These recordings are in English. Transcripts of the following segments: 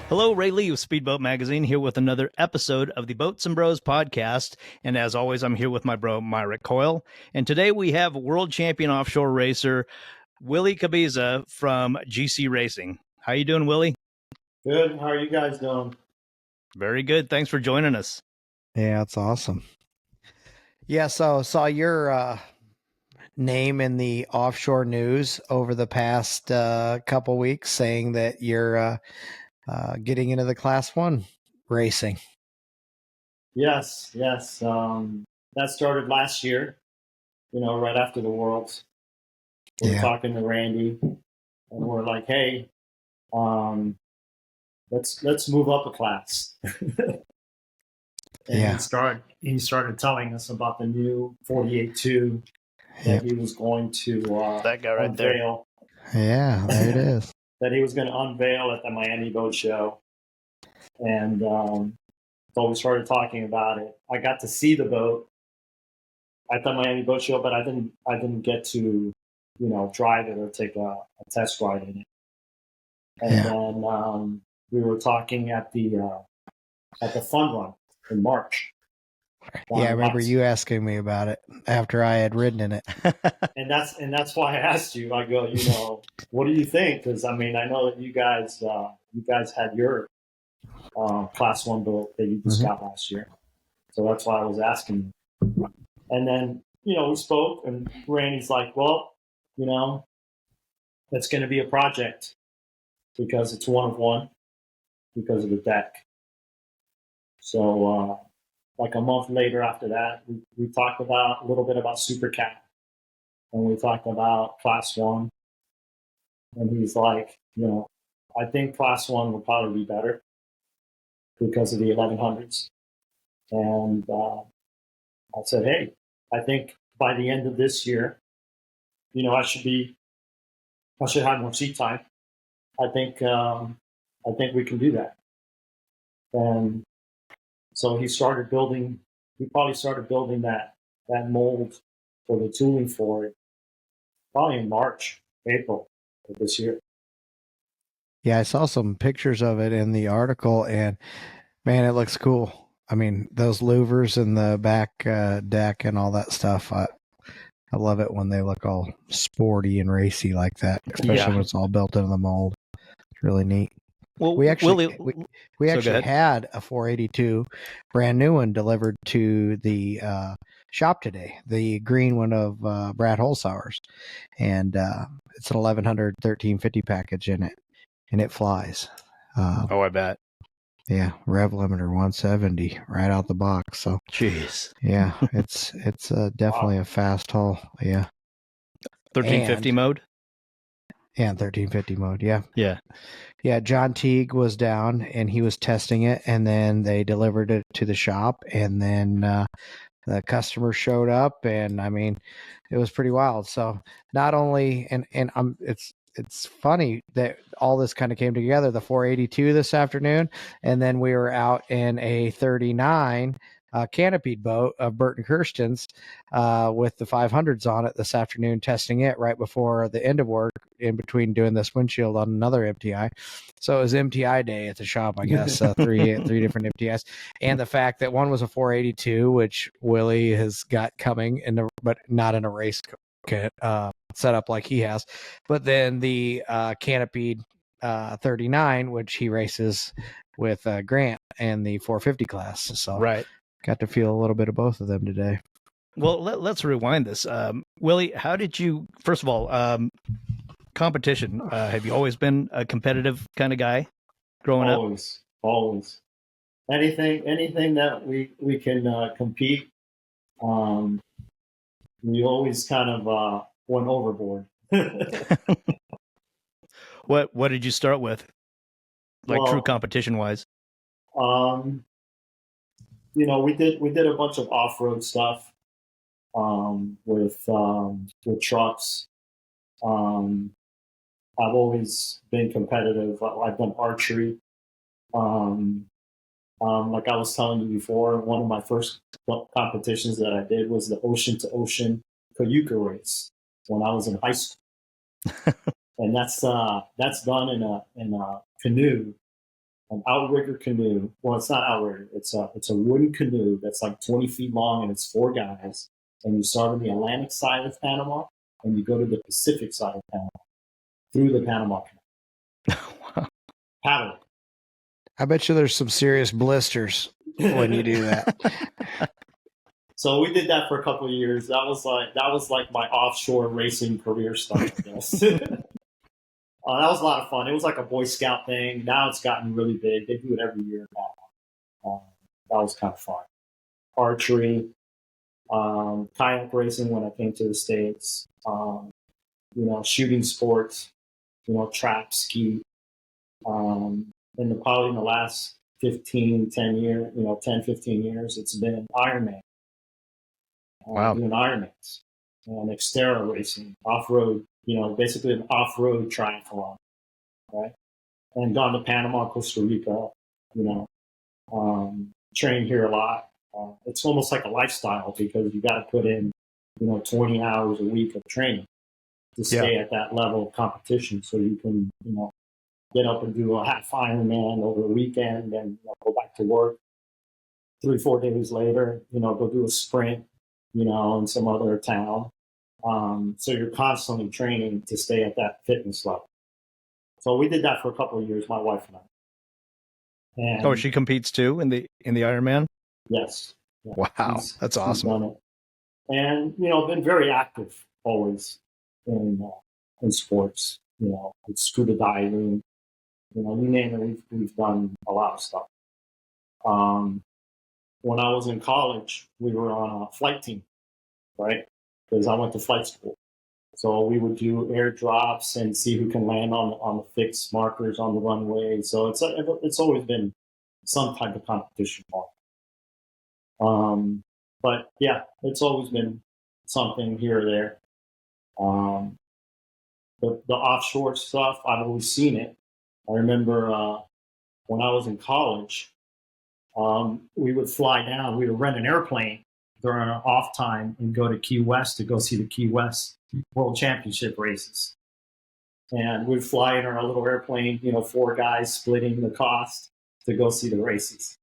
Hello, Ray Lee of Speedboat Magazine here with another episode of the Boats and Bros podcast. And as always, I'm here with my bro, Myrick Coil. And today we have world champion offshore racer, Willy Cabeza from GC Racing. How you doing, Willy? Good. How are you guys doing? Very good. Thanks for joining us. Yeah, it's awesome. Yeah, so saw your name in the offshore news over the past couple weeks saying that you're getting into the Class 1 racing. Yes. That started last year, right after the Worlds. We're talking to Randy, and we're like, hey, let's move up a class. And he started telling us about the new 48.2 that he was going to that guy right unveil. There. Yeah, there it is. That he was going to unveil at the Miami Boat Show. And so we started talking about it. I got to see the boat at the Miami Boat Show, but I didn't get to, drive it or take a test ride in it. And then we were talking at the fun run in March. Yeah, I remember you asking me about it after I had ridden in it. and that's why I asked you. I go, what do you think? Because I know that you guys had your Class 1 boat that you just got last year, so that's why I was asking you. And then we spoke, and Randy's like, well, it's going to be a project because it's one of one because of the deck. So like a month later after that, we talked about a little bit about Super Cat, and we talked about Class 1. And he's like, I think Class 1 will probably be better because of the 1100s. And I said, hey, I think by the end of this year, I should have more seat time. I think we can do that. And so he probably started building that mold for the tooling for it, probably in March, April of this year. Yeah, I saw some pictures of it in the article, and man, it looks cool. I mean, those louvers in the back deck and all that stuff. I love it when they look all sporty and racy like that, especially when it's all built into the mold. It's really neat. Well, we actually had a 482 brand new one delivered to the shop today, the green one of Brad Holzhauer's, and it's an 1100 1350 package in it, and it flies. I bet. Yeah, rev limiter 170 right out the box. So, jeez. Yeah, it's definitely a fast haul. Yeah. 1350 mode. Yeah, 1350 mode. Yeah. Yeah. John Teague was down and he was testing it, and then they delivered it to the shop, and then the customer showed up, and it was pretty wild. So not only it's funny that all this kind of came together, the 482 this afternoon, and then we were out in a 39 canopied boat of Burton Kirsten's with the 500s on it this afternoon, testing it right before the end of work, in between doing this windshield on another MTI. So it was MTI day at the shop, I guess. Three different MTIs, and the fact that one was a 482, which Willy has got coming but not in a race setup like he has, but then the canopied 39, which he races with Grant and the 450 class. So got to feel a little bit of both of them today. Well, let's rewind this. Willy, how did you, first of all, competition, have you always been a competitive kind of guy growing up? Always. Anything that we can compete, we always kind of went overboard. What did you start with? True competition wise? We did a bunch of off-road stuff with trucks. I've always been competitive. I've done archery. Like I was telling you before, one of my first competitions that I did was the ocean to ocean Cayuga race when I was in high school. And that's done in a canoe an outrigger canoe. Well, it's not outrigger. It's a wooden canoe that's like 20 feet long, and it's 4 guys. And you start on the Atlantic side of Panama, and you go to the Pacific side of Panama through the Panama Canal. Wow. Paddle. I bet you there's some serious blisters when you do that. So we did that for a couple of years. That was like my offshore racing career start, I guess. That was a lot of fun. It was like a Boy Scout thing. Now it's gotten really big. They do it every year now. That was kind of fun. Archery, kayak racing when I came to the States, shooting sports, trap, ski. Probably in the last 15 years, it's been Ironman. Wow. Doing Ironmans and Xterra racing, off-road, basically an off-road triathlon, right? And gone to Panama, Costa Rica, trained here a lot. It's almost like a lifestyle because you got to put in, 20 hours a week of training to stay at that level of competition so you can, get up and do a half Ironman over the weekend and go back to work 3-4 days later, go do a sprint, in some other town. So you're constantly training to stay at that fitness level. So we did that for a couple of years, my wife and I. And she competes too in the Ironman? yes. Yeah, wow. That's awesome. Done it. And, been very active always in sports, with scuba diving, you name it, we've done a lot of stuff. When I was in college, we were on a flight team, right? Because I went to flight school. So we would do airdrops and see who can land on the fixed markers on the runway. So it's always been some type of competition. But yeah, it's always been something here or there. The offshore stuff, I've always seen it. I remember when I was in college, we would fly down. We would rent an airplane during our off time and go to Key West to go see the Key West World Championship races. And we'd fly in our little airplane, 4 guys splitting the cost to go see the races.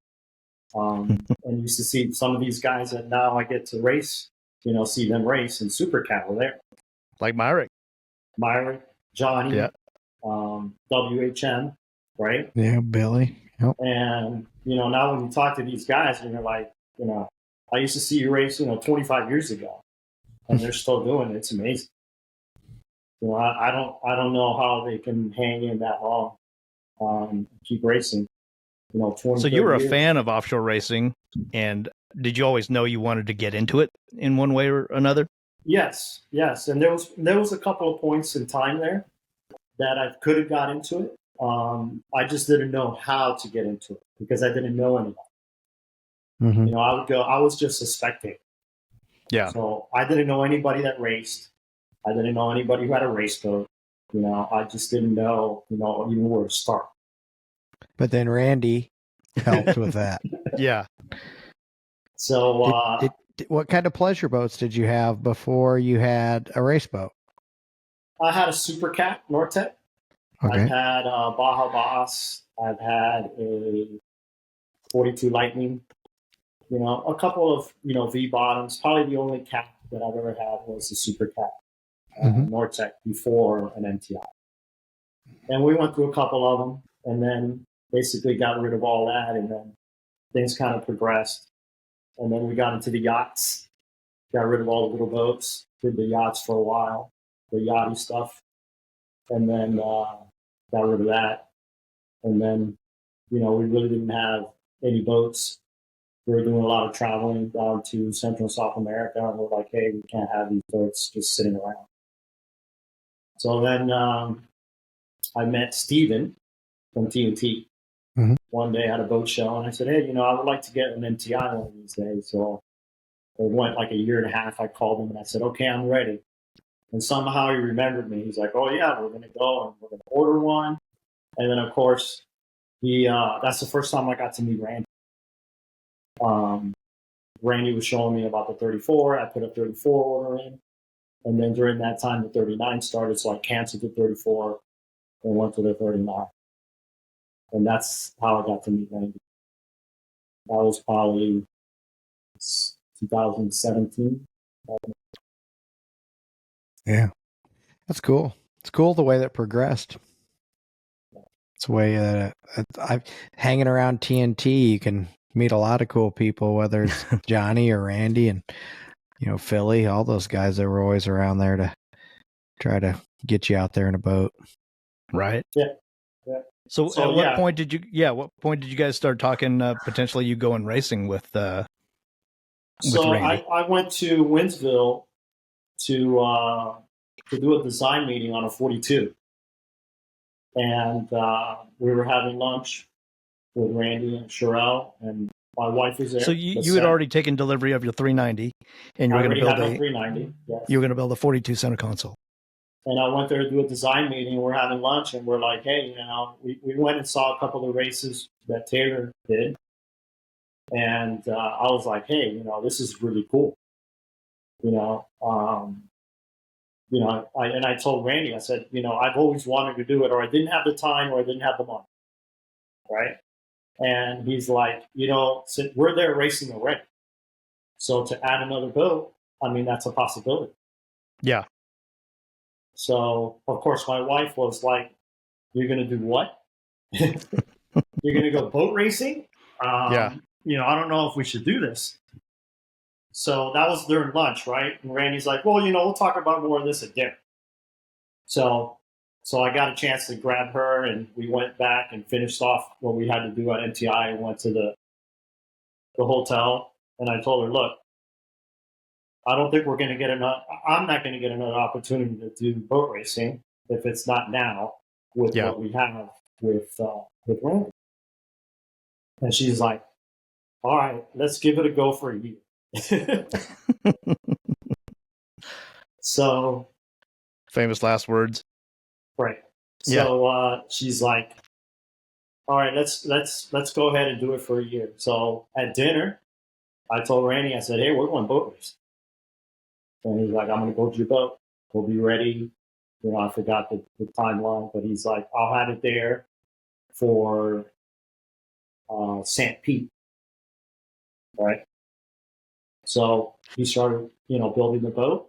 And used to see some of these guys that now I get to race, see them race in Supercat were there. Like Myrick, Johnny, WHM, right? Yeah, Billy. Yep. And, now when you talk to these guys and you're like, I used to see you race, 25 years ago, and they're still doing it. It's amazing. I don't know how they can hang in that long, keep racing. 20, so you were a years. fan of offshore racing, and did you always know you wanted to get into it in one way or another? Yes. And there was a couple of points in time there that I could have got into it. I just didn't know how to get into it because I didn't know anybody. Mm-hmm. I was just a spectator. Yeah. So I didn't know anybody that raced. I didn't know anybody who had a race boat. I just didn't know, even where to start. But then Randy helped with that. Yeah. So what kind of pleasure boats did you have before you had a race boat? I had a Supercat Nortec. Okay. I've had a Baja Boss. I've had a 42 Lightning. A couple of, V bottoms. Probably the only cat that I've ever had was the Supercat Nortec before an MTI. And we went through a couple of them and then basically got rid of all that. And then things kind of progressed. And then we got into the yachts, got rid of all the little boats, did the yachts for a while, the yachty stuff. And then got rid of that. And then, we really didn't have any boats. We were doing a lot of traveling down to Central and South America. And we're like, hey, we can't have these boats just sitting around. So then I met Steven from TNT. Mm-hmm. One day at a boat show, and I said, hey, I would like to get an MTI one of these days. So it went like a year and a half. I called him and I said, okay, I'm ready. And somehow he remembered me. He's like, oh, yeah, we're going to go and we're going to order one. And then, of course, that's the first time I got to meet Randy. Randy was showing me about the 34. I put a 34 order in. And then during that time, the 39 started. So I canceled the 34 and went to the 39. And that's how I got to meet Randy. That was probably 2017. Yeah, that's cool. It's cool the way that progressed. It's the way that I've hanging around TNT. You can meet a lot of cool people, whether it's Johnny or Randy, and Philly. All those guys that were always around there to try to get you out there in a boat. Right. Yeah. So at what point did you guys start talking potentially you going racing with Randy? I went to Winsville to do a design meeting on a 42. And we were having lunch with Randy and Sherelle, and my wife was there. So you had already taken delivery of your 390, and you were going to build a 390. Yes. You were going to build a 42 center console. And I went there to do a design meeting. We're having lunch, and we're like, hey, we went and saw a couple of races that Taylor did, and I was like, hey, this is really cool. I told Randy, I said, I've always wanted to do it, or I didn't have the time, or I didn't have the money, right? And he's like, so we're there racing already. So to add another boat, that's a possibility. Yeah. So, of course, my wife was like, you're going to do what? You're going to go boat racing? Yeah. I don't know if we should do this. So that was during lunch, right? And Randy's like, well, we'll talk about more of this at dinner. So I got a chance to grab her, and we went back and finished off what we had to do at MTI and went to the hotel. And I told her, look, I don't think we're going to get I'm not going to get another opportunity to do boat racing if it's not now with what we have with Randy. And she's like, all right, let's give it a go for a year. So famous last words. Right. So she's like, all right, let's go ahead and do it for a year. So at dinner, I told Randy, I said, hey, we're going boat racing. And he's like, I'm going to build your boat. We'll be ready. I forgot the timeline, but he's like, I'll have it there for St. Pete. Right. So he started, building the boat.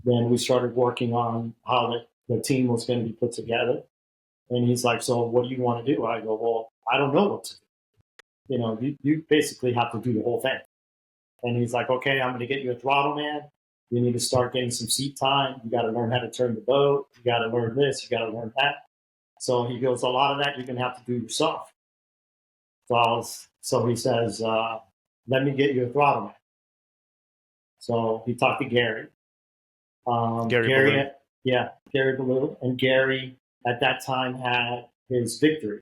Then we started working on how the team was going to be put together. And he's like, so what do you want to do? I go, well, I don't know what to do. You basically have to do the whole thing. And he's like, okay, I'm going to get you a throttle man. You need to start getting some seat time. You got to learn how to turn the boat. You got to learn this. You got to learn that. So he goes, a lot of that you're going to have to do yourself. So he says, let me get you a throttle man. So he talked to Gary. Gary Ballou. And Gary at that time had his Victory.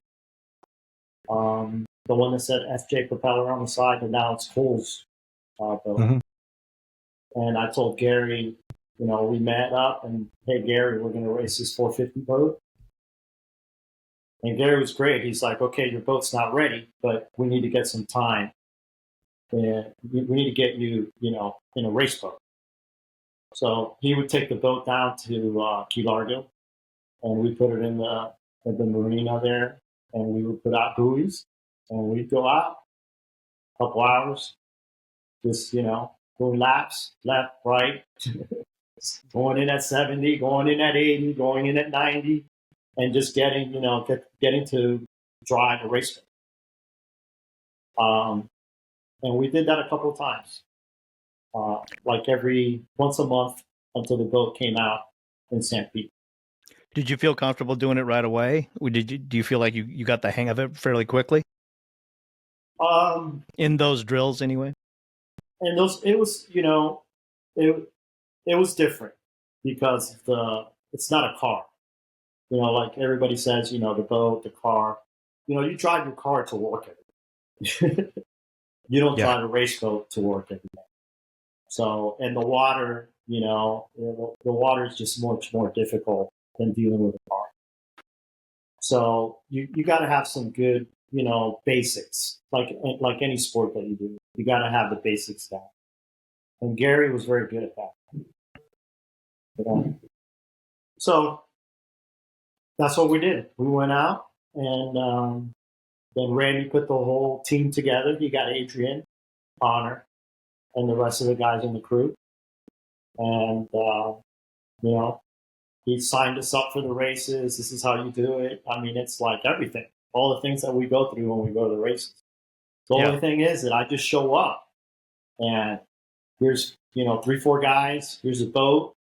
The one that said FJ propeller on the side, but now it's Coil's boat. Mm-hmm. And I told Gary, we met up and, hey, Gary, we're going to race this 450 boat. And Gary was great. He's like, okay, your boat's not ready, but we need to get some time. And we need to get you, in a race boat. So he would take the boat down to Key Largo, and we put it in the marina there, and we would put out buoys, and we'd go out a couple hours, just, doing laps, left, right, going in at 70, going in at 80, going in at 90, and just getting to drive a race boat. And we did that a couple of times, like once a month until the boat came out in St. Pete. Did you feel comfortable doing it right away? Do you feel like you got the hang of it fairly quickly? In those drills, anyway. And it was, it was different because it's not a car. Like everybody says, the boat, the car. You drive your car to work every day. You don't drive a race boat to work every day. So, and the water, the water is just much more difficult than dealing with a car. So you got to have some good, basics, like any sport that you do. You got to have the basics down. And Gary was very good at that. So that's what we did. We went out, and then Randy put the whole team together. He got Adrian, Connor, and the rest of the guys in the crew. And, he signed us up for the races. This is how you do it. I mean, it's like everything. All the things that we go through when we go to the races. The only thing is that I just show up, and here's, 3-4 guys. Here's a boat.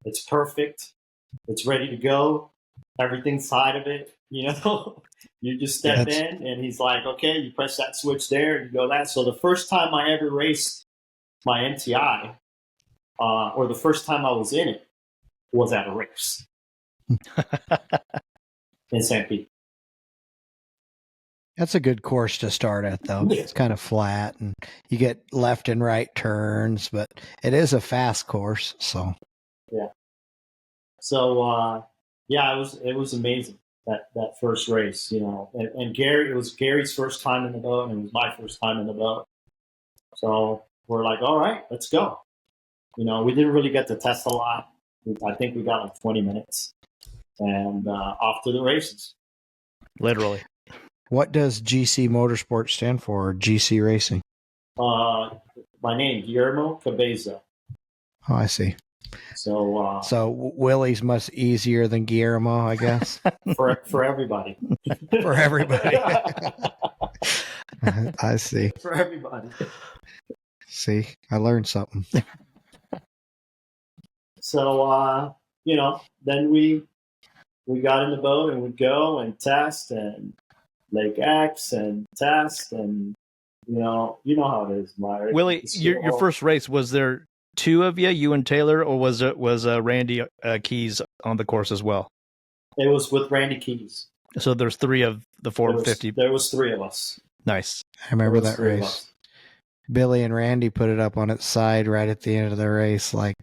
It's perfect. It's ready to go. Everything side of it, you just step in, and he's like, okay, you press that switch there, and you go that. So the first time I ever raced my MTI, or the first time I was in it, was at a race in St. Pete. That's a good course to start at, though. It's kind of flat, and you get left and right turns, but it is a fast course. So yeah. So it was amazing that first race, And Gary, it was Gary's first time in the boat, and it was my first time in the boat. So we're like, all right, let's go. We didn't really get to test a lot. I think we got like 20 minutes, and off to the races. Literally. what does GC Motorsport stand for, or GC Racing? My name, Guillermo Cabeza. Oh, I see. So Willie's much easier than Guillermo, I guess. for everybody. For everybody. I see. For everybody. See, I learned something. So then we got in the boat, and we'd go and test and Lake X and test, and you know how it is, Myrick. Willie, your first race, was there two of you and Taylor, or was Randy Keys on the course as well? It was with Randy Keys. So there's three of the 450. There was three of us. Nice. I remember that race. Billy and Randy put it up on its side right at the end of the race, like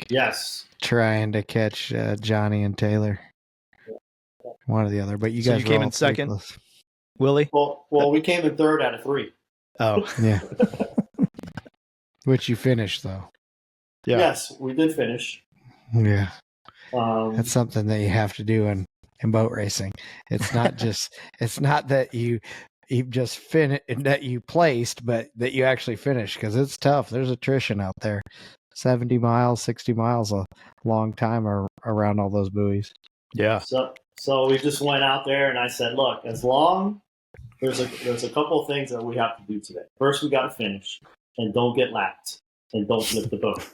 trying to catch Johnny and Taylor. One or the other, but you guys came in second. Close. Willie? Well, we came in third out of three. Oh, yeah. Which you finished, though. Yeah. Yes, we did finish. Yeah. That's something that you have to do in boat racing. It's not just. It's not that you just that you placed, but that you actually finished, because it's tough. There's attrition out there. 70 miles, 60 miles, a long time around all those buoys. Yeah. So we just went out there, and I said, look, as long there's a couple of things that we have to do today. First, we got to finish, and don't get lapped, and don't flip the boat.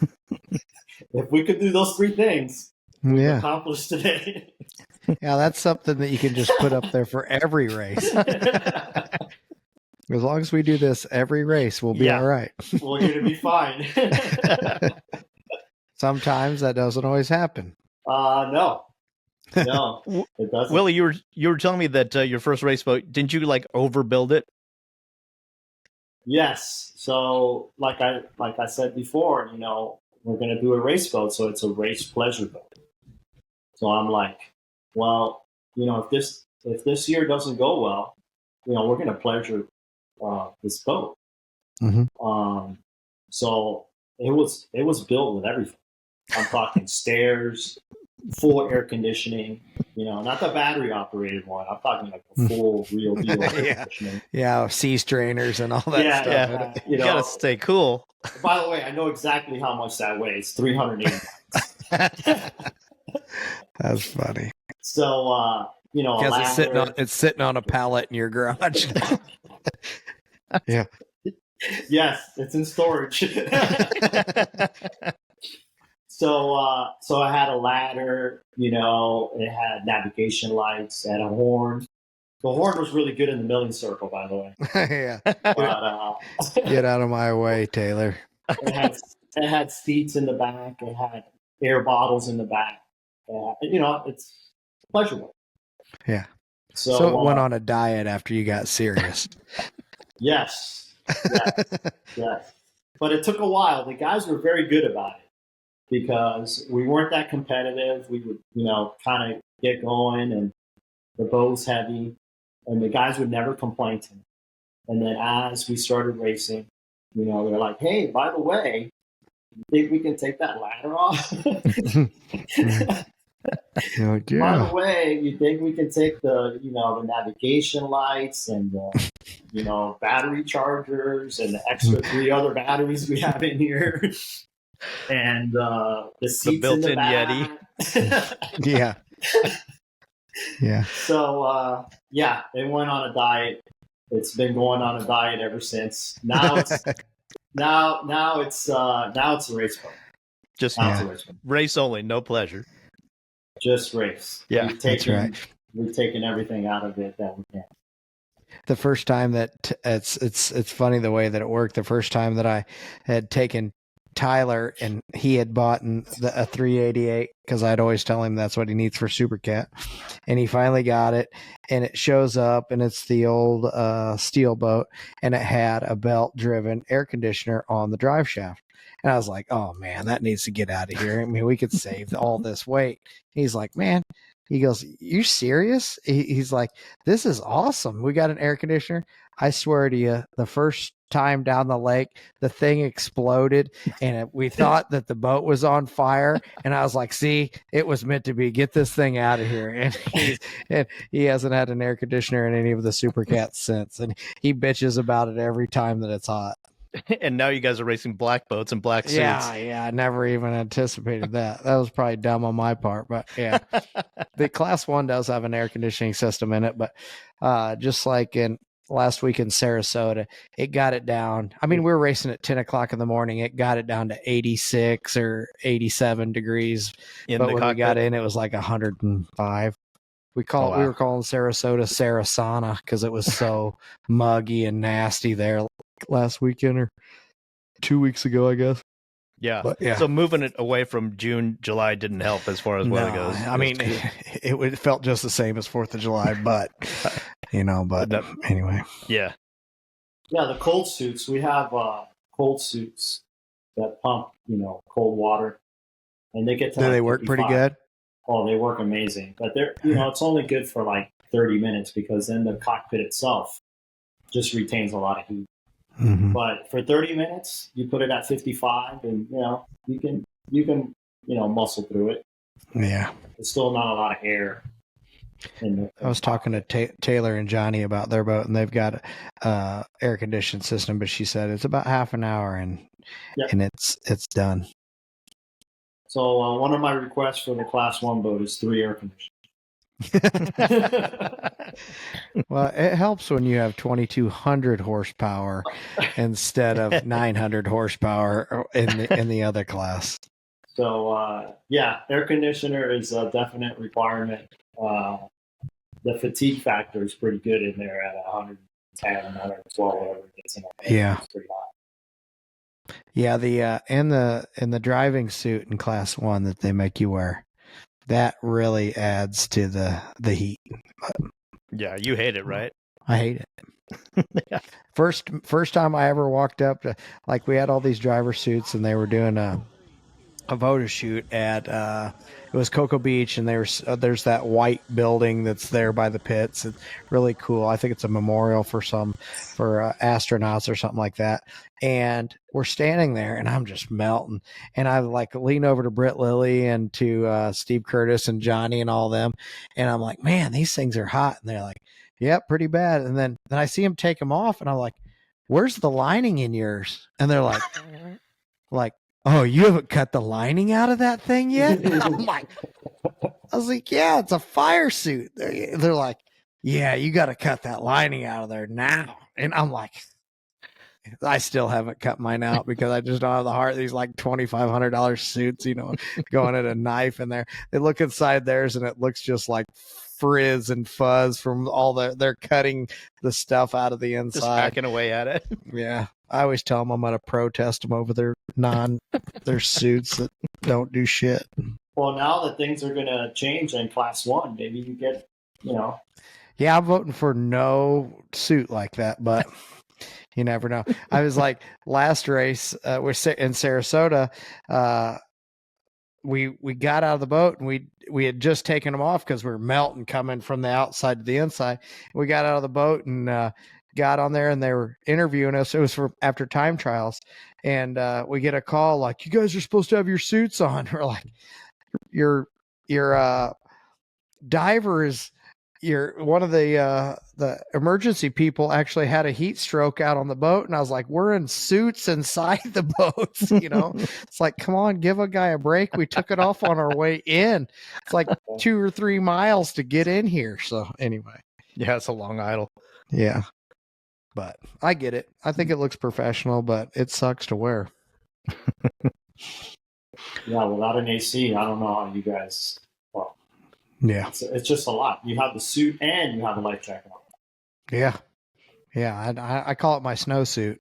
If we could do those three things, we accomplished today. Yeah, that's something that you can just put up there for every race. As long as we do this every race, we'll be all right. We're going to be fine. Sometimes that doesn't always happen. No, it doesn't. Willie, you were telling me that your first race boat, didn't you overbuild it? Yes. So like I said before, we're going to do a race boat, so it's a race pleasure boat. So I'm like, well, if this year doesn't go well, we're going to pleasure this boat. Mm-hmm. So it was built with everything. I'm talking stairs, full air conditioning, not the battery operated one. I'm talking like the full real deal air conditioning. Yeah, sea strainers and all that stuff. Yeah. You gotta stay cool. By the way, I know exactly how much that weighs. 380 pounds. That's funny. So because it's sitting on a pallet in your garage. Yeah. Yes, it's in storage. So I had a ladder, it had navigation lights, it had a horn. The horn was really good in the milling circle, by the way. Yeah. But, get out of my way, Taylor. It had seats in the back. It had air bottles in the back. It's pleasurable. Yeah. So it went on a diet after you got serious. Yes. But it took a while. The guys were very good about it, because we weren't that competitive. We would, kind of get going, and the boat was heavy, and the guys would never complain to me. And then as we started racing, they're like, hey, by the way, you think we can take that ladder off? Oh, By the yeah. way, you think we can take the navigation lights and battery chargers and the extra 3 other batteries we have in here, and the seats in the built-in Yeti. back. Yeah. Yeah. So yeah, it went on a diet. It's been going on a diet ever since. Now it's now it's a race boat. Just Now it's a race boat. race only, no pleasure. Just race. Yeah, that's right. We've taken everything out of it that we can. The first time that it's funny the way that it worked. The first time that I had taken Tyler and he had bought a 388 because I'd always tell him that's what he needs for Super Cat, and he finally got it, and it shows up and it's the old steel boat, and it had a belt driven air conditioner on the drive shaft. And I was like, oh man, that needs to get out of here. I mean, we could save all this weight. He's like, man, he goes, you serious? He's like, this is awesome. We got an air conditioner. I swear to you, the first time down the lake, the thing exploded and we thought that the boat was on fire. And I was like, see, it was meant to be. Get this thing out of here. And he hasn't had an air conditioner in any of the Super Cats since. And he bitches about it every time that it's hot. And now you guys are racing black boats and black suits. Yeah, I never even anticipated that. That was probably dumb on my part, but yeah. The Class 1 does have an air conditioning system in it, but just like in last week in Sarasota, it got it down. I mean, we were racing at 10 o'clock in the morning. It got it down to 86 or 87 degrees. But when we got in, it was like 105. We were calling Sarasota Sarasana because it was so muggy and nasty there last weekend or 2 weeks ago, I guess. Yeah. But, yeah. So moving it away from June, July didn't help as far as weather goes. I mean, it felt just the same as 4th of July, but anyway. Yeah. Yeah, the cold suits, we have cold suits that pump, cold water, and they get to. Do they work pretty good? Oh, they work amazing, but they're, it's only good for like 30 minutes because then the cockpit itself just retains a lot of heat. Mm-hmm. But for 30 minutes, you put it at 55, and you can muscle through it. Yeah, there's still not a lot of air. I was talking to Taylor and Johnny about their boat, and they've got a air conditioned system, but she said it's about half an hour, and it's done. So one of my requests for the Class 1 boat is 3 air conditioners. Well, it helps when you have 2,200 horsepower instead of 900 horsepower in the other class. So air conditioner is a definite requirement. The fatigue factor is pretty good in there at 110, 112, whatever it gets in. Yeah, it's pretty hot. Yeah, in the driving suit in Class 1 that they make you wear, that really adds to the heat. Yeah, you hate it, right? I hate it. Yeah. First time I ever walked up to, like, we had all these driver suits and they were doing a photo shoot at it was Cocoa Beach, and there's that white building that's there by the pits. It's really cool. I think it's a memorial for astronauts or something like that. And we're standing there, and I'm just melting. And I like lean over to Britt Lilly and to Steve Curtis and Johnny and all them, and I'm like, man, these things are hot. And they're like, yeah, pretty bad. And then I see them take them off, and I'm like, where's the lining in yours? And they're like, oh, you haven't cut the lining out of that thing yet? I'm like, I was like, yeah, it's a fire suit. They're like, yeah, you got to cut that lining out of there now. And I'm like, I still haven't cut mine out because I just don't have the heart. These like $2,500 suits, going at a knife in there. They look inside theirs and it looks just like frizz and fuzz from all they're cutting the stuff out of the inside. Just hacking away at it. Yeah. I always tell them I'm going to protest them over their suits that don't do shit. Well, now that things are going to change in Class 1, maybe you get, Yeah, I'm voting for no suit like that, but you never know. I was like, last race we're in Sarasota, we got out of the boat and we had just taken them off because we were melting coming from the outside to the inside. We got out of the boat and got on there and they were interviewing us. It was for after time trials, and we get a call like, you guys are supposed to have your suits on. We're like, you're your divers, one of the emergency people actually had a heat stroke out on the boat, and I was like, we're in suits inside the boats, you know. It's like, come on, give a guy a break. We took it off on our way in. It's like 2 or 3 miles to get in here. So anyway, Yeah, it's a long idle. yeah, but I get it. I think it looks professional, but it sucks to wear. Yeah, without an AC, I don't know how you guys. Well, Yeah, it's just a lot. You have the suit and you have a life jacket on. yeah. I call it my snowsuit.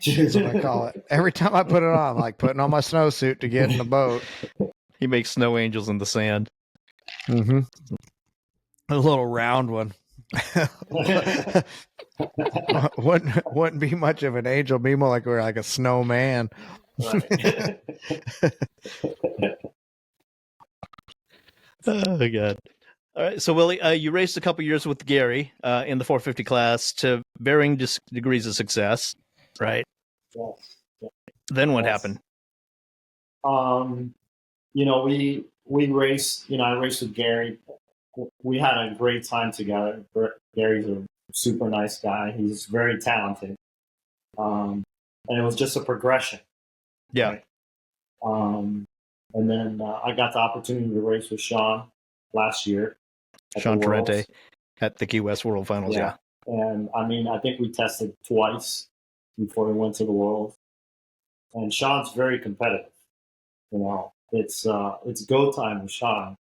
That's what I call it. Every time I put it on, I'm like putting on my snowsuit to get in the boat. He makes snow angels in the sand. Mm-hmm. A little round one. wouldn't be much of an angel. Be more like we're like a snowman. Right. Oh God! All right, so Willie, you raced a couple years with Gary in the 450 class to varying degrees of success, right? Yes. Then what happened? You know, we raced. You know, I raced with Gary. We had a great time together. Gary's a super nice guy. He's very talented, and it was just a progression. Yeah. Right? And then I got the opportunity to race with Shaun last year. Shaun Torrente at the Key West World Finals. Yeah. And I mean, I think we tested twice before we went to the World. And Shaun's very competitive. You know, it's go time with Shaun.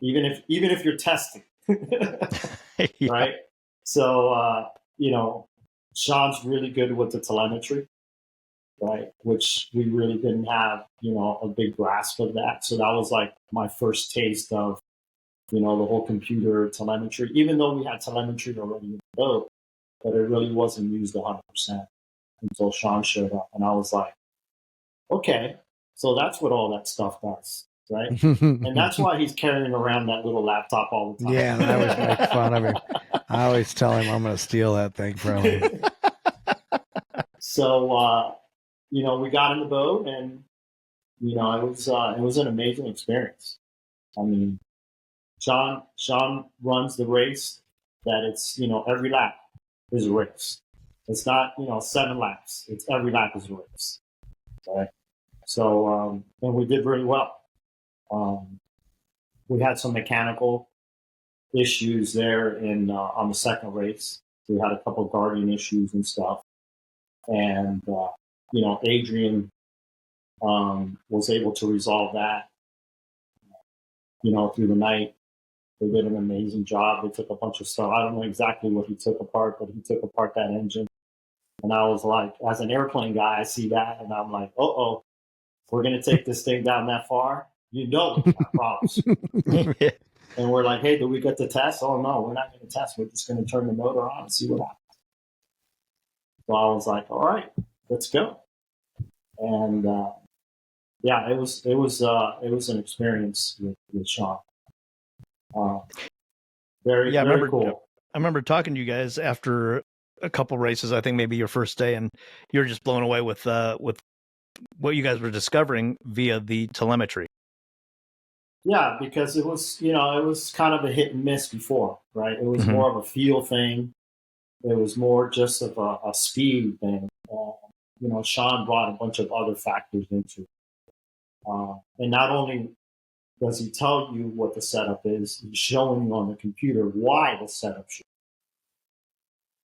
Even if you're testing, Yeah. right? So you know, Shaun's really good with the telemetry, right? Which we really didn't have, you know, a big grasp of that. So that was like my first taste of, you know, the whole computer telemetry. Even though we had telemetry already in the boat, but it really wasn't used 100% until Shaun showed up, and I was like, okay, so that's what all that stuff does. Right? And that's why he's carrying around that little laptop all the time. Yeah, and I always make fun of him. I always tell him I'm going to steal that thing from him. So, you know, we got in the boat, and you know, it was an amazing experience. I mean, Shaun runs the race that it's, you know, every lap is a race. It's not, you know, 7 laps. It's every lap is a race. Right? So, and we did really well. We had some mechanical issues there on the second race. We had a couple of guardian issues and stuff. And, you know, Adrian was able to resolve that, you know, through the night. They did an amazing job. They took a bunch of stuff. I don't know exactly what he took apart, but he took apart that engine. And I was like, as an airplane guy, I see that, and I'm like, uh-oh, if we're going to take this thing down that far, you know we got problems. And we're like, hey, do we get to test? Oh, no, we're not going to test. We're just going to turn the motor on and see what happens. So I was like, all right, let's go. And yeah, it was an experience with Shaun. Very cool. I remember talking to you guys after a couple races. I think maybe your first day, and you were just blown away with what you guys were discovering via the telemetry. Yeah, because it was, you know, it was kind of a hit and miss before, right? It was more of a feel thing. It was more just of a speed thing. You know, Shaun brought a bunch of other factors into it. And not only does he tell you what the setup is, he's showing you on the computer why the setup should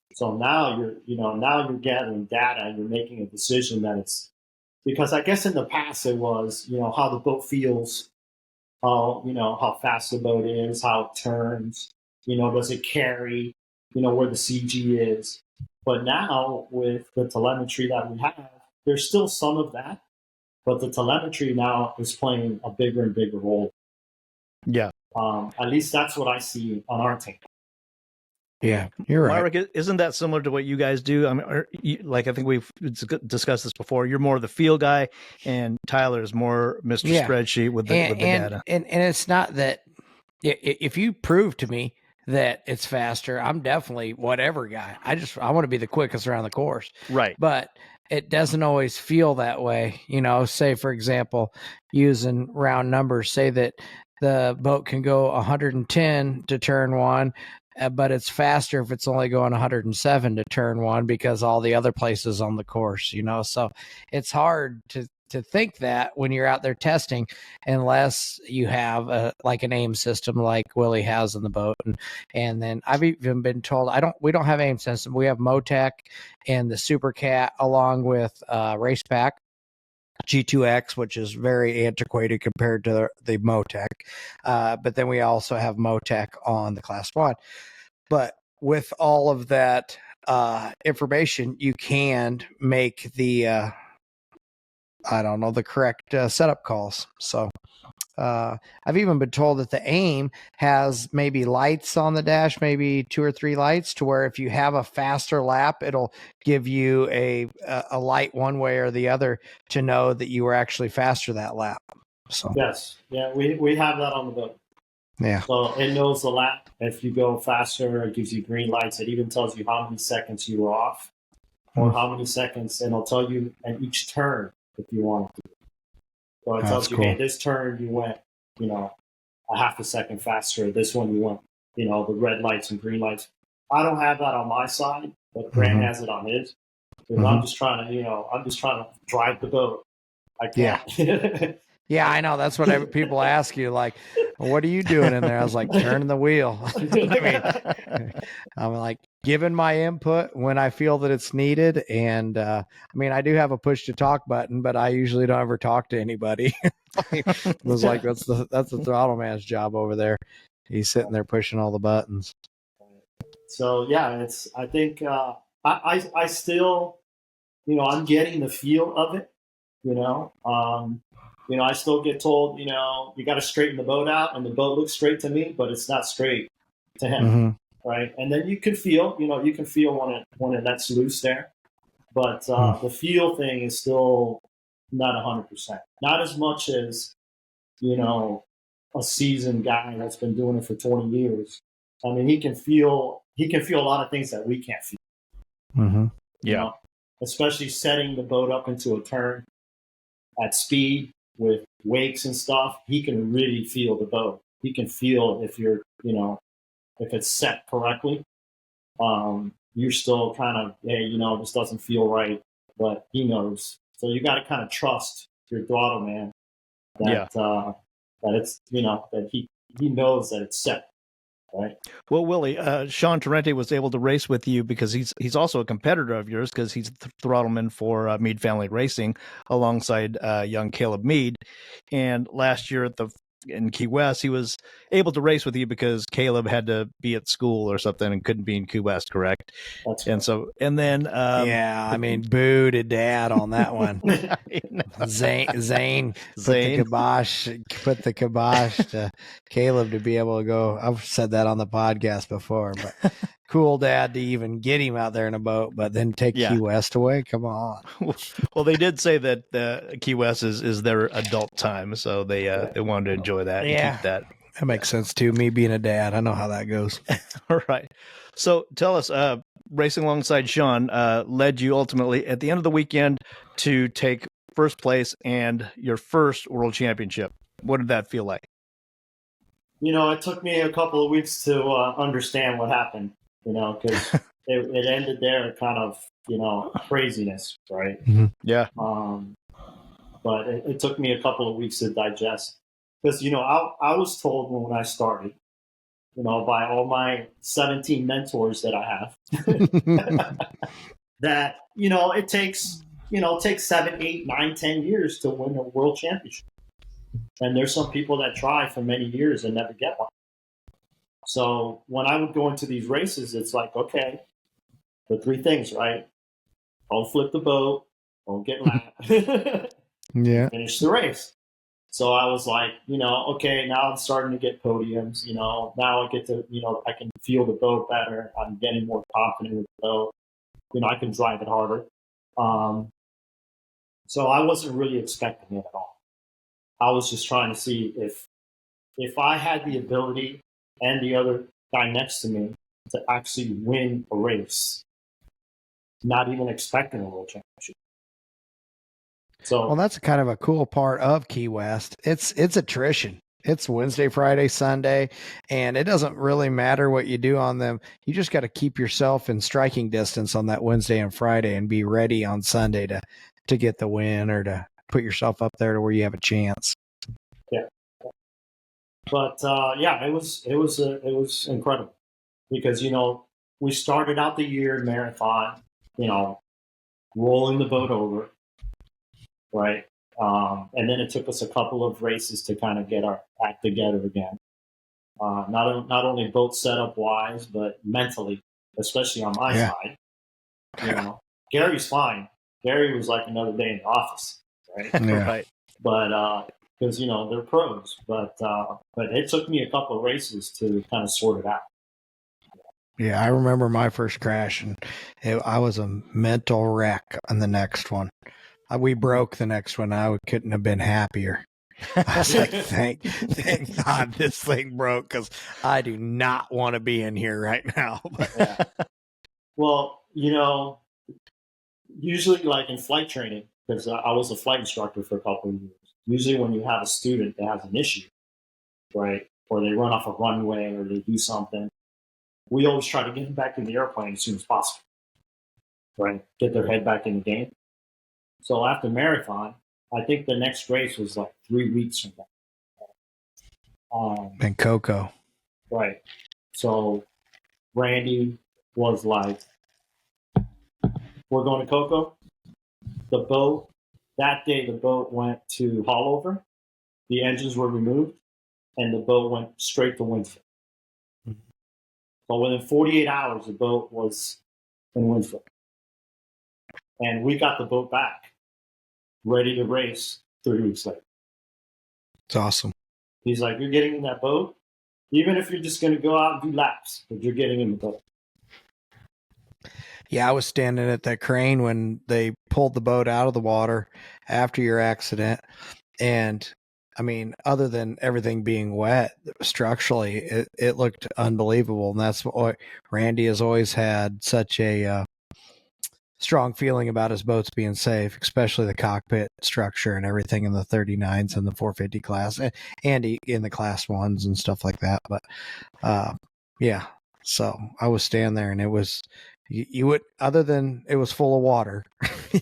be. So now you're gathering data and you're making a decision that it's, because I guess in the past it was, you know, how the boat feels, how fast the boat is, how it turns, you know, does it carry, you know, where the CG is. But now with the telemetry that we have, there's still some of that, but the telemetry now is playing a bigger and bigger role. Yeah. At least that's what I see on our team. Yeah, you're right. Myrick, isn't that similar to what you guys do? I mean, like I think we've discussed this before. You're more the feel guy, and Tyler is more Mr. Spreadsheet with the data. And it's not that if you prove to me that it's faster, I'm definitely whatever guy. I want to be the quickest around the course. Right. But it doesn't always feel that way. You know, say for example, using round numbers, say that the boat can go 110 to turn one, but it's faster if it's only going 107 to turn one because all the other places on the course, so it's hard to think that when you're out there testing, unless you have like an aim system like Willy has in the boat. And then I've even been told we don't have aim system. We have Motec and the Super Cat along with Race Pack G2X, which is very antiquated compared to the Motec. But then we also have Motec on the Class 1. But with all of that information, you can make the the correct setup calls. So I've even been told that the aim has maybe lights on the dash, maybe 2 or 3 lights, to where if you have a faster lap, it'll give you a light one way or the other to know that you were actually faster that lap. So yes, yeah, we have that on the boat. Yeah. So it knows the lap. If you go faster, it gives you green lights. It even tells you how many seconds you were off, or how many seconds, and it'll tell you at each turn if you want to. So it tells you, cool. Hey, this turn you went, a half a second faster. This one you went, the red lights and green lights. I don't have that on my side, but Grant has it on his. Because I'm just trying to, drive the boat. I can't. Yeah. Yeah, I know. That's what people ask you, like, what are you doing in there? I was like, turning the wheel. I'm like giving my input when I feel that it's needed. And I do have a push to talk button, but I usually don't ever talk to anybody. It was like, that's the throttle man's job over there. He's sitting there pushing all the buttons. So yeah, I think I still, I'm getting the feel of it, I still get told, you got to straighten the boat out, and the boat looks straight to me, but it's not straight to him, right? And then you can feel, when it lets loose there, but the feel thing is still not 100%. Not as much as, a seasoned guy that's been doing it for 20 years. I mean, he can feel a lot of things that we can't feel. Yeah, especially setting the boat up into a turn at speed with wakes and stuff. He can really feel the boat. He can feel if you're, if it's set correctly. You're still kind of, hey, this doesn't feel right, but he knows. So you got to kind of trust your throttle man that that it's, that he knows that it's set. Right. Well, Willy, Shaun Torrente was able to race with you because he's also a competitor of yours, because he's the throttleman for Mead Family Racing alongside young Caleb Mead. And last year in Key West, he was able to race with you because Caleb had to be at school or something and couldn't be in Key West, correct? And then boo to dad on that one. Zane put the kibosh to Caleb to be able to go. I've said that on the podcast before, but cool dad to even get him out there in a boat, but then take Key West away. Come on. Well, they did say that Key West is their adult time, so they wanted to enjoy that and keep that. That makes sense too. Me being a dad, I know how that goes. All right. So tell us, racing alongside Shaun led you ultimately at the end of the weekend to take first place and your first world championship. What did that feel like? It took me a couple of weeks to understand what happened, because it ended there kind of, craziness, right? Yeah. But it took me a couple of weeks to digest, because, I was told when I started, by all my 17 mentors that I have, that, it takes 7, 8, 9, 10 years to win a world championship. And there's some people that try for many years and never get one. So when I would go into these races, it's like, okay, the 3 things, right? Don't flip the boat, don't get lapped, finish the race. So I was like, okay, now I'm starting to get podiums, now I get to, I can feel the boat better. I'm getting more confident with the boat. I can drive it harder. So I wasn't really expecting it at all. I was just trying to see if I had the ability and the other guy next to me to actually win a race, not even expecting a world championship. So, well, that's kind of a cool part of Key West. It's attrition. It's Wednesday, Friday, Sunday, and it doesn't really matter what you do on them. You just got to keep yourself in striking distance on that Wednesday and Friday and be ready on Sunday to get the win or to put yourself up there to where you have a chance. Yeah. But yeah, it was incredible because, you know, we started out the year marathon, you know, rolling the boat over, right? And then it took us a couple of races to kind of get our act together again. Not only boat setup wise, but mentally, especially on my side. You know, Gary's fine. Gary was like another day in the office, right? Yeah. Right. But because you know they're pros, but it took me a couple of races to kind of sort it out. Yeah, I remember my first crash, and I was a mental wreck on the next one. We broke the next one. I couldn't have been happier. I was like, thank God this thing broke, because I do not want to be in here right now. Yeah. Well, you know, usually like in flight training, because I was a flight instructor for a couple of years, usually when you have a student that has an issue, right, or they run off a runway or they do something, we always try to get them back in the airplane as soon as possible, right, get their head back in the game. So after marathon, I think the next race was like 3 weeks from that. And Coco. Right. So Randy was like, we're going to Coco. The boat, that day, the boat went to Haulover. The engines were removed, and the boat went straight to Winfield. So within 48 hours, the boat was in Winfield. And we got the boat back, ready to race 3 weeks later. It's awesome. He's like, you're getting in that boat, even if you're just going to go out and do laps, but you're getting in the boat. Yeah, I was standing at that crane when they pulled the boat out of the water after your accident. And I mean, other than everything being wet, structurally, it looked unbelievable. And that's what Randy has always had such a strong feeling about his boats being safe, especially the cockpit structure and everything in the 39s and the 450 class, and in the class ones and stuff like that. But yeah, so I was standing there, and it was, you would, other than it was full of water,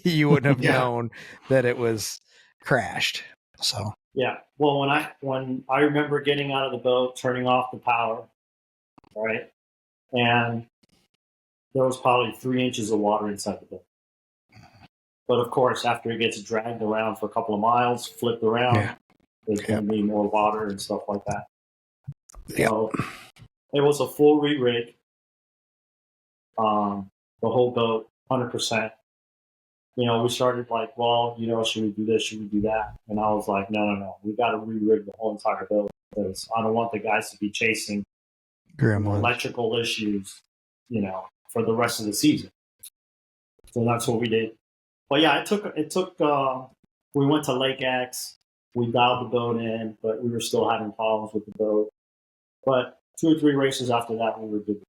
you wouldn't have known that it was crashed. So yeah, well, when I remember getting out of the boat, turning off the power, right, and there was probably 3 inches of water inside the boat. But of course, after it gets dragged around for a couple of miles, flipped around, there's going to be more water and stuff like that. So it was a full re-rig. The whole boat, 100%. You know, we started like, well, you know, should we do this? Should we do that? And I was like, no. We got to re-rig the whole entire boat because I don't want the guys to be chasing electrical issues, you know, for the rest of the season. So that's what we did. But yeah, it took, we went to Lake X, we dialed the boat in, but we were still having problems with the boat. But 2 or 3 races after that, we were good.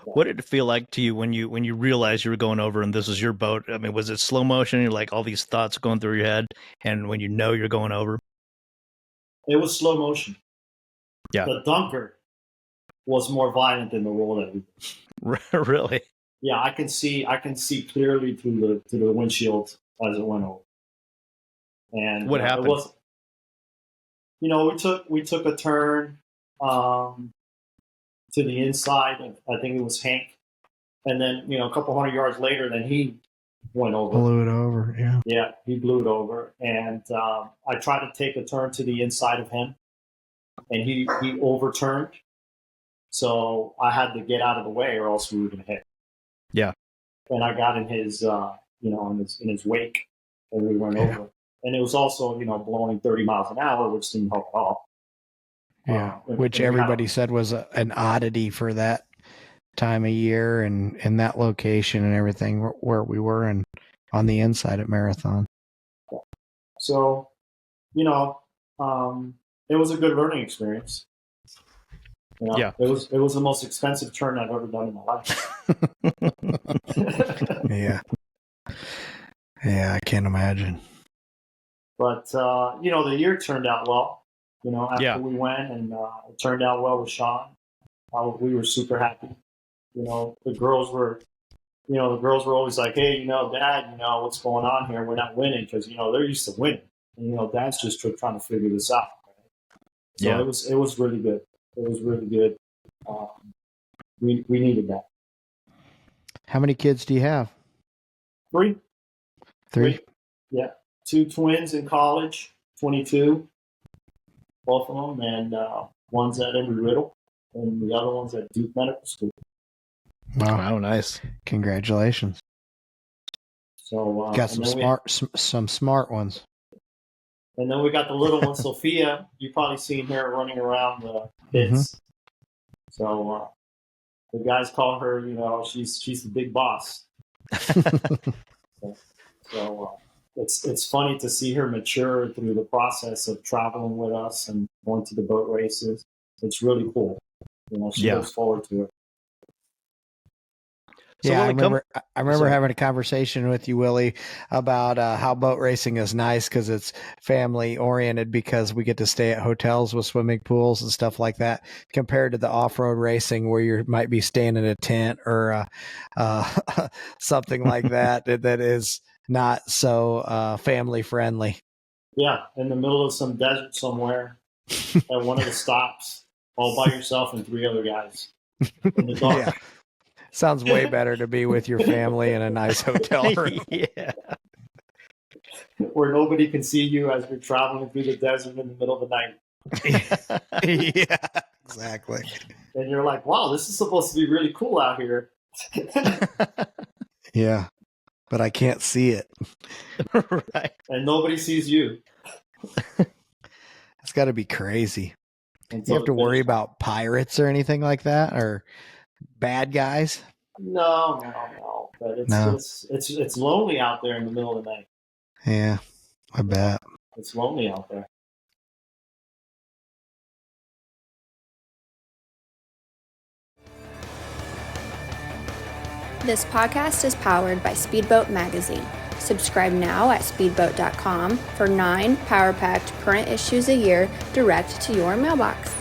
What did it feel like to you when you realized you were going over and this was your boat? I mean, was it slow motion? You're like all these thoughts going through your head, and when you know you're going over? It was slow motion. Yeah. The dunker was more violent than the roll that we did. Really? Yeah, I can see clearly through the windshield as it went over. And what happened? It was, you know, we took a turn to the inside. I think it was Hank, and then, you know, a couple hundred yards later, then he went over. Blew it over. Yeah. Yeah, he blew it over, and I tried to take a turn to the inside of him, and he overturned. So I had to get out of the way, or else we were going to hit. Yeah. And I got in his, you know, in his wake, and we went over. And it was also, you know, blowing 30 miles an hour, which didn't help at all. Yeah, which everybody said was an oddity for that time of year and in that location and everything where we were and on the inside at Marathon. So, you know, it was a good learning experience. You know, yeah, it was the most expensive turn I've ever done in my life. Yeah, I can't imagine. But you know, the year turned out well. after we went, and it turned out well with Shaun. We were super happy. The girls were always like, hey, Dad, what's going on here? We're not winning, because, they're used to winning. And, Dad's just trying to figure this out. Right? So it was really good. It was really good. We needed that. How many kids do you have? Three. Yeah. 2 twins in college, 22, both of them. And one's at Embry-Riddle, and the other one's at Duke Medical School. Wow, nice. Congratulations. So got some smart ones. And then we got the little one, Sophia. You've probably seen her running around the pits. Mm-hmm. So the guys call her, she's the big boss. so it's funny to see her mature through the process of traveling with us and going to the boat races. It's really cool. She looks forward to it. So I remember having a conversation with you, Willie, about how boat racing is nice because it's family oriented, because we get to stay at hotels with swimming pools and stuff like that, compared to the off-road racing where you might be staying in a tent or something like that that is not so family friendly. Yeah, in the middle of some desert somewhere at one of the stops, all by yourself and 3 other guys in the dark. Yeah. Sounds way better to be with your family in a nice hotel room. Yeah. Where nobody can see you as you're traveling through the desert in the middle of the night. Yeah, exactly. And you're like, wow, this is supposed to be really cool out here. Yeah, but I can't see it. Right. And nobody sees you. It's got to be crazy. You have to worry about pirates or anything like that, or bad guys? No. But it's lonely out there in the middle of the night. Yeah, I bet. It's lonely out there. This podcast is powered by Speedboat Magazine. Subscribe now at speedboat.com for 9 power-packed current issues a year direct to your mailbox.